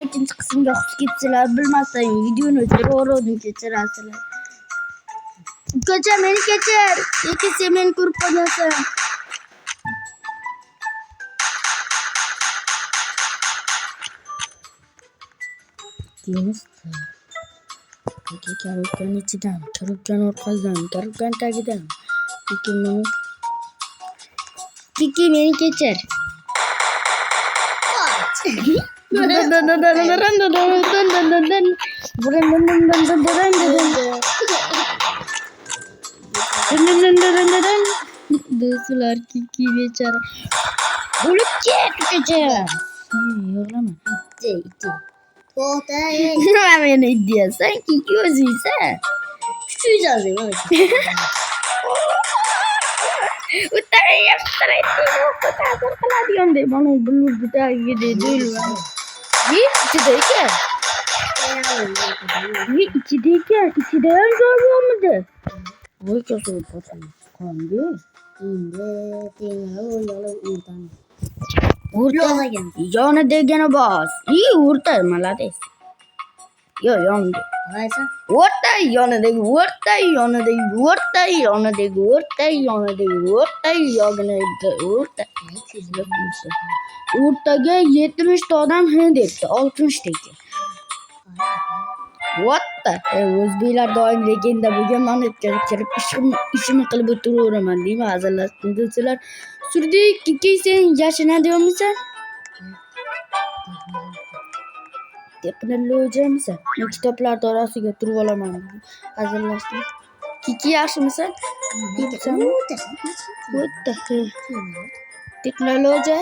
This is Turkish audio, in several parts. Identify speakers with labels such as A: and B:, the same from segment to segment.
A: İkinci kısımda kimseler bilmezsen videonun ötürü geçerseler. Geçer beni geçer. İkisi beni kurup oynasın. Deniz. Peki karıktan içiden, karıktan orkazdan, karıktan takiden. Peki beni geçer. Dostlar Kiki geçer. Bulutçek geçer. Yorlama. İtti. Beni diyorsan Kiki özüyse. Şu yazayım. Utarayım. Utarayım diyorum de bana bulut biter gibi değil. Bir içindeyken. Bir içindeyken. İçinden görüyor mudur? Vay kasıyor patron. Kandı. Urta. Yana degene bas. İyi urta malades. Yo yana. Urta yana deg. Urta yana deg. Urta yana deg. Urta yana deg. Urta yana deg. Urta. Urtaga 70 adam he debdi. 60 dedi. What the? O'zbeklar doim legenda bo'lgan mani kirib ishimni qilib o'tiraveraman deymi hazillashdim desalar surdik Kiki sen yashinadiyormisan texnologiyamisan men kitoblarni orasiga turib olaman hazillashdim Kiki yaxshimisan texnologiya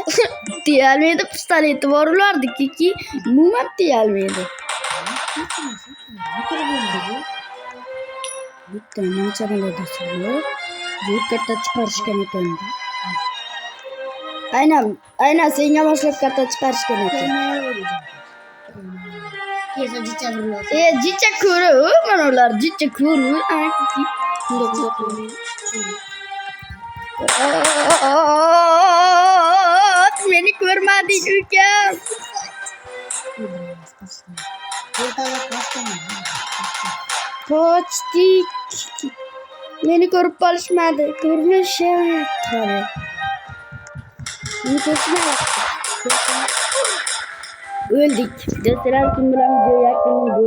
A: deyolmaydi pistoleti bor ulardi Kiki umuman deyolmaydi bitta mancha biladasizlar bu katta chiqarishgan ekan aynan senga boshlab katta chiqarishgan ekan jicha ko'ru mana ular jicha ko'ru meni ko'rmading ukam Koçtik. Beni görüp barışmadı. Görmüşüm. Tabii. Beni görüşmedik. Öldük. Deseler kim bilen video yakını öldük.